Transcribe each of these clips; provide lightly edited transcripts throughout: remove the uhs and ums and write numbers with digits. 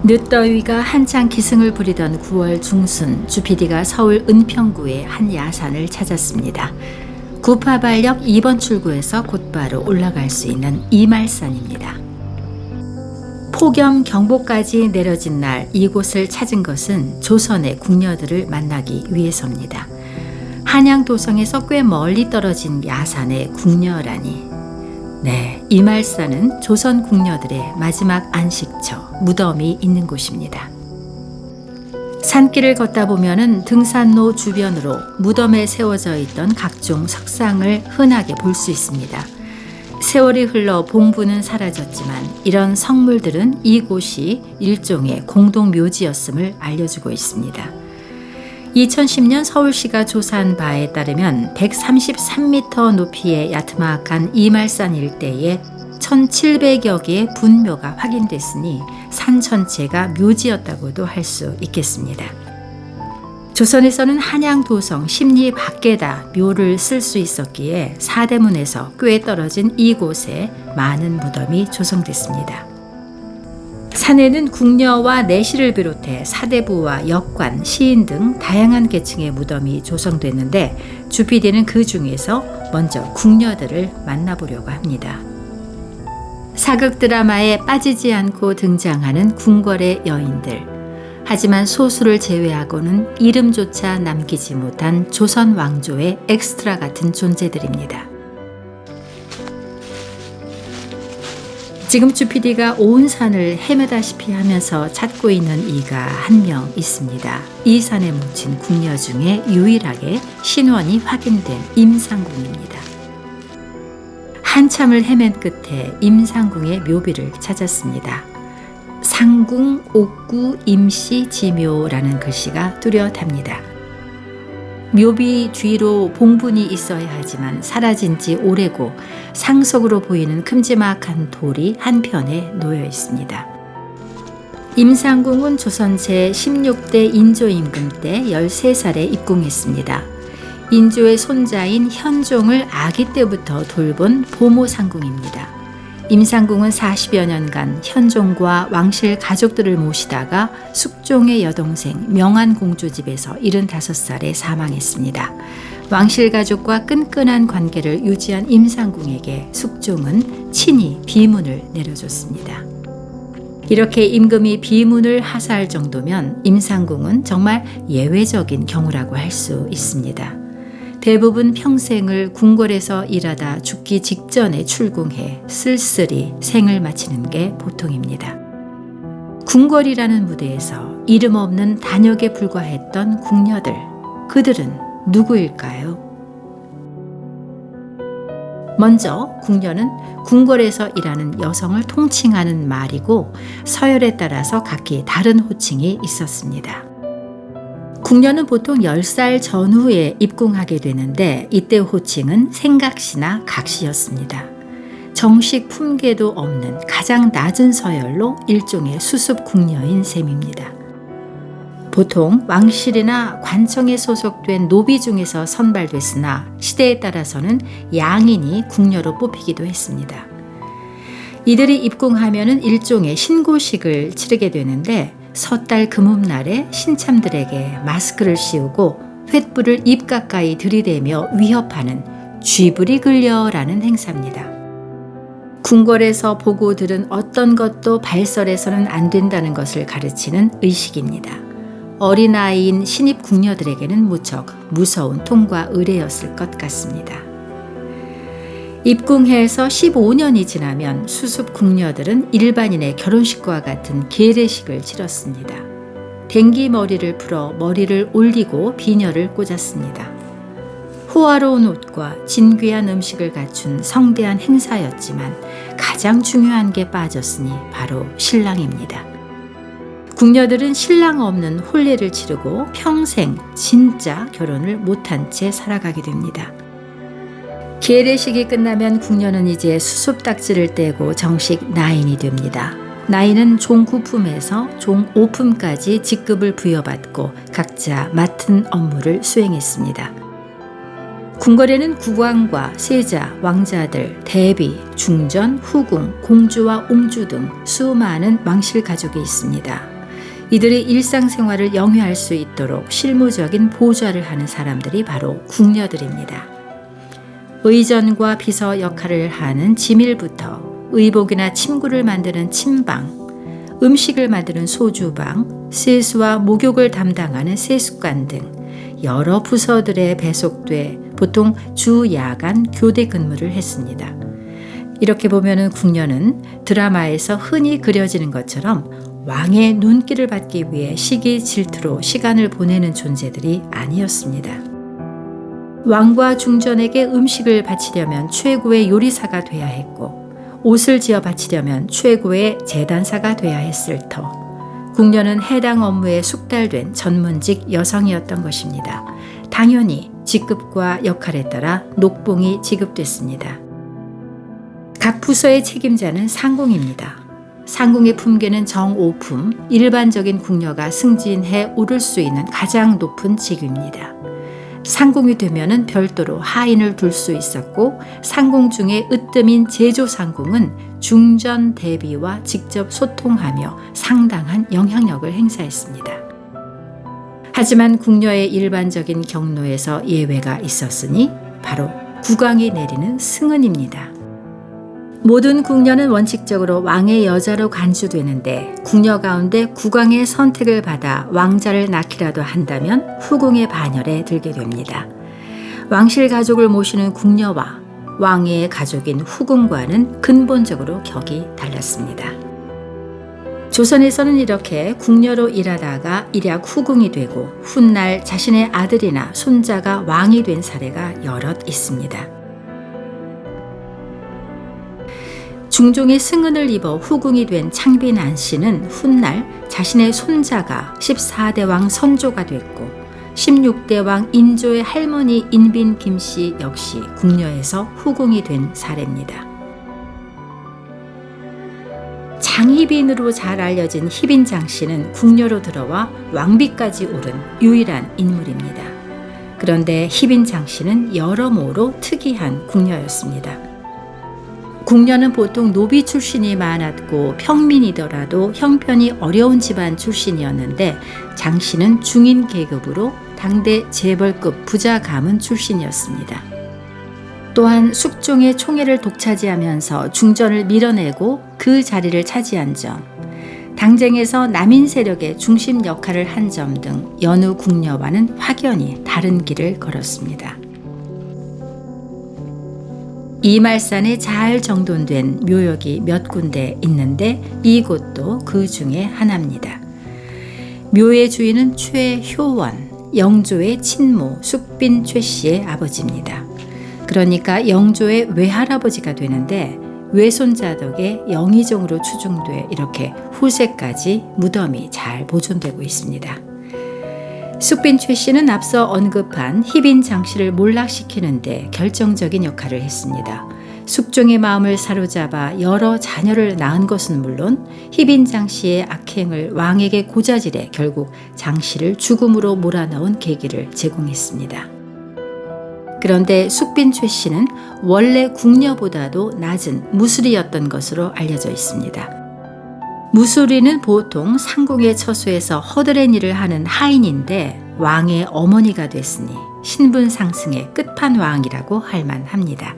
늦더위가 한창 기승을 부리던 9월 중순, 주PD가 서울 은평구의 한 야산을 찾았습니다. 구파발역 2번 출구에서 곧바로 올라갈 수 있는 이말산입니다. 폭염 경보까지 내려진 날 이곳을 찾은 것은 조선의 궁녀들을 만나기 위해서입니다. 한양도성에서 꽤 멀리 떨어진 야산의 궁녀라니. 네, 이말산은 조선 궁녀들의 마지막 안식처, 무덤이 있는 곳입니다. 산길을 걷다 보면은 등산로 주변으로 무덤에 세워져 있던 각종 석상을 흔하게 볼 수 있습니다. 세월이 흘러 봉부는 사라졌지만 이런 성물들은 이곳이 일종의 공동묘지였음을 알려주고 있습니다. 2010년 서울시가 조사한 바에 따르면 133m 높이의 야트막한 이말산 일대에 1700여 개의 분묘가 확인됐으니 산 전체가 묘지였다고도 할 수 있겠습니다. 조선에서는 한양도성 심리 밖에다 묘를 쓸 수 있었기에 사대문에서 꽤 떨어진 이곳에 많은 무덤이 조성됐습니다. 산에는 궁녀와 내시를 비롯해 사대부와 역관, 시인 등 다양한 계층의 무덤이 조성됐는데 주PD는 그 중에서 먼저 궁녀들을 만나보려고 합니다. 사극 드라마에 빠지지 않고 등장하는 궁궐의 여인들. 하지만 소수를 제외하고는 이름조차 남기지 못한 조선 왕조의 엑스트라 같은 존재들입니다. 지금 주PD가 온 산을 헤매다시피 하면서 찾고 있는 이가 한 명 있습니다. 이 산에 묻힌 궁녀 중에 유일하게 신원이 확인된 임상궁입니다. 한참을 헤맨 끝에 임상궁의 묘비를 찾았습니다. 상궁, 옥구, 임시, 지묘라는 글씨가 뚜렷합니다. 묘비 뒤로 봉분이 있어야 하지만 사라진 지 오래고 상속으로 보이는 큼지막한 돌이 한편에 놓여 있습니다. 임상궁은 조선 제16대 인조 임금 때 13살에 입궁했습니다. 인조의 손자인 현종을 아기 때부터 돌본 보모상궁입니다. 임상궁은 40여 년간 현종과 왕실 가족들을 모시다가 숙종의 여동생 명안공주 집에서 75살에 사망했습니다. 왕실 가족과 끈끈한 관계를 유지한 임상궁에게 숙종은 친히 비문을 내려줬습니다. 이렇게 임금이 비문을 하사할 정도면 임상궁은 정말 예외적인 경우라고 할 수 있습니다. 대부분 평생을 궁궐에서 일하다 죽기 직전에 출궁해 쓸쓸히 생을 마치는 게 보통입니다. 궁궐이라는 무대에서 이름 없는 단역에 불과했던 궁녀들, 그들은 누구일까요? 먼저 궁녀는 궁궐에서 일하는 여성을 통칭하는 말이고 서열에 따라서 각기 다른 호칭이 있었습니다. 궁녀는 보통 10살 전후에 입궁하게 되는데 이때 호칭은 생각시나 각시였습니다. 정식 품계도 없는 가장 낮은 서열로 일종의 수습 궁녀인 셈입니다. 보통 왕실이나 관청에 소속된 노비 중에서 선발됐으나 시대에 따라서는 양인이 궁녀로 뽑히기도 했습니다. 이들이 입궁하면 일종의 신고식을 치르게 되는데 섣달 금음날에 신참들에게 마스크를 씌우고 횃불을 입 가까이 들이대며 위협하는 쥐불이 끌려라는 행사입니다. 궁궐에서 보고 들은 어떤 것도 발설해서는 안 된다는 것을 가르치는 의식입니다. 어린아이인 신입 궁녀들에게는 무척 무서운 통과 의례였을 것 같습니다. 입궁해서 15년이 지나면 수습 궁녀들은 일반인의 결혼식과 같은 계례식을 치렀습니다. 댕기 머리를 풀어 머리를 올리고 비녀를 꽂았습니다. 호화로운 옷과 진귀한 음식을 갖춘 성대한 행사였지만 가장 중요한 게 빠졌으니 바로 신랑입니다. 궁녀들은 신랑 없는 혼례를 치르고 평생 진짜 결혼을 못한 채 살아가게 됩니다. 계례식이 끝나면 궁녀는 이제 수습딱지를 떼고 정식 나인이 됩니다. 나인은 종 9품에서 종 5품까지 직급을 부여받고 각자 맡은 업무를 수행했습니다. 궁궐에는 국왕과 세자, 왕자들, 대비, 중전, 후궁, 공주와 옹주 등 수많은 왕실 가족이 있습니다. 이들의 일상생활을 영위할 수 있도록 실무적인 보좌를 하는 사람들이 바로 궁녀들입니다. 의전과 비서 역할을 하는 지밀부터 의복이나 침구를 만드는 침방, 음식을 만드는 소주방, 세수와 목욕을 담당하는 세숫관 등 여러 부서들에 배속돼 보통 주 야간 교대 근무를 했습니다. 이렇게 보면은 궁녀는 드라마에서 흔히 그려지는 것처럼 왕의 눈길을 받기 위해 시기 질투로 시간을 보내는 존재들이 아니었습니다. 왕과 중전에게 음식을 바치려면 최고의 요리사가 돼야 했고, 옷을 지어 바치려면 최고의 제단사가 돼야 했을 터, 궁녀는 해당 업무에 숙달된 전문직 여성이었던 것입니다. 당연히 직급과 역할에 따라 녹봉이 지급됐습니다. 각 부서의 책임자는 상궁입니다. 상궁의 품계는 정오품, 일반적인 궁녀가 승진해 오를 수 있는 가장 높은 직위입니다. 상궁이 되면은 별도로 하인을 둘 수 있었고, 상궁 중에 으뜸인 제조상궁은 중전 대비와 직접 소통하며 상당한 영향력을 행사했습니다. 하지만 궁녀의 일반적인 경로에서 예외가 있었으니 바로 국왕이 내리는 승은입니다. 모든 궁녀는 원칙적으로 왕의 여자로 간주되는데, 궁녀 가운데 국왕의 선택을 받아 왕자를 낳기라도 한다면 후궁의 반열에 들게 됩니다. 왕실 가족을 모시는 궁녀와 왕의 가족인 후궁과는 근본적으로 격이 달랐습니다. 조선에서는 이렇게 궁녀로 일하다가 일약 후궁이 되고 훗날 자신의 아들이나 손자가 왕이 된 사례가 여럿 있습니다. 중종의 승은을 입어 후궁이 된 창빈 안씨는 훗날 자신의 손자가 14대 왕 선조가 됐고, 16대 왕 인조의 할머니 인빈 김씨 역시 궁녀에서 후궁이 된 사례입니다. 장희빈으로 잘 알려진 희빈장 씨는 궁녀로 들어와 왕비까지 오른 유일한 인물입니다. 그런데 희빈장 씨는 여러모로 특이한 궁녀였습니다. 궁녀는 보통 노비 출신이 많았고 평민이더라도 형편이 어려운 집안 출신이었는데, 장 씨는 중인 계급으로 당대 재벌급 부자 가문 출신이었습니다. 또한 숙종의 총애를 독차지하면서 중전을 밀어내고 그 자리를 차지한 점, 당쟁에서 남인 세력의 중심 역할을 한 점 등 여느 궁녀와는 확연히 다른 길을 걸었습니다. 이말산에 잘 정돈된 묘역이 몇 군데 있는데 이곳도 그 중에 하나입니다. 묘의 주인은 최효원, 영조의 친모 숙빈 최씨의 아버지입니다. 그러니까 영조의 외할아버지가 되는데, 외손자 덕에 영의종으로 추중돼 이렇게 후세까지 무덤이 잘 보존되고 있습니다. 숙빈 최씨는 앞서 언급한 희빈 장씨를 몰락시키는데 결정적인 역할을 했습니다. 숙종의 마음을 사로잡아 여러 자녀를 낳은 것은 물론 희빈 장씨의 악행을 왕에게 고자질해 결국 장씨를 죽음으로 몰아넣은 계기를 제공했습니다. 그런데 숙빈 최씨는 원래 궁녀보다도 낮은 무술이였던 것으로 알려져 있습니다. 무술인은 보통 상궁의 처소에서 허드렛 일을 하는 하인인데, 왕의 어머니가 됐으니 신분 상승의 끝판왕이라고 할 만합니다.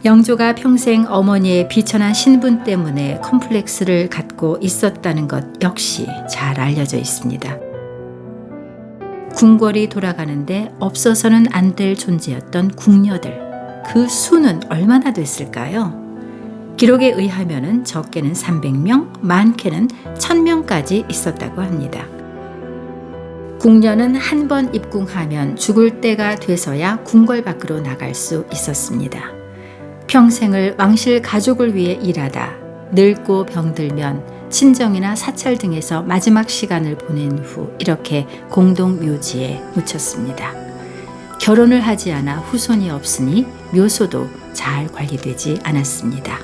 영조가 평생 어머니의 비천한 신분 때문에 컴플렉스를 갖고 있었다는 것 역시 잘 알려져 있습니다. 궁궐이 돌아가는데 없어서는 안 될 존재였던 궁녀들, 그 수는 얼마나 됐을까요? 기록에 의하면 적게는 300명, 많게는 1000명까지 있었다고 합니다. 궁녀는 한 번 입궁하면 죽을 때가 돼서야 궁궐 밖으로 나갈 수 있었습니다. 평생을 왕실 가족을 위해 일하다 늙고 병들면 친정이나 사찰 등에서 마지막 시간을 보낸 후 이렇게 공동 묘지에 묻혔습니다. 결혼을 하지 않아 후손이 없으니 묘소도 잘 관리되지 않았습니다.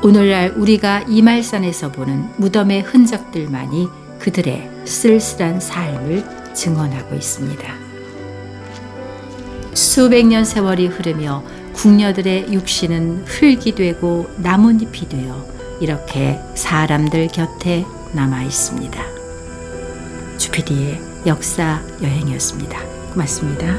오늘날 우리가 이말산에서 보는 무덤의 흔적들만이 그들의 쓸쓸한 삶을 증언하고 있습니다. 수백 년 세월이 흐르며 궁녀들의 육신은 흙이 되고 나뭇잎이 되어 이렇게 사람들 곁에 남아 있습니다. 주피디의 역사 여행이었습니다. 고맙습니다.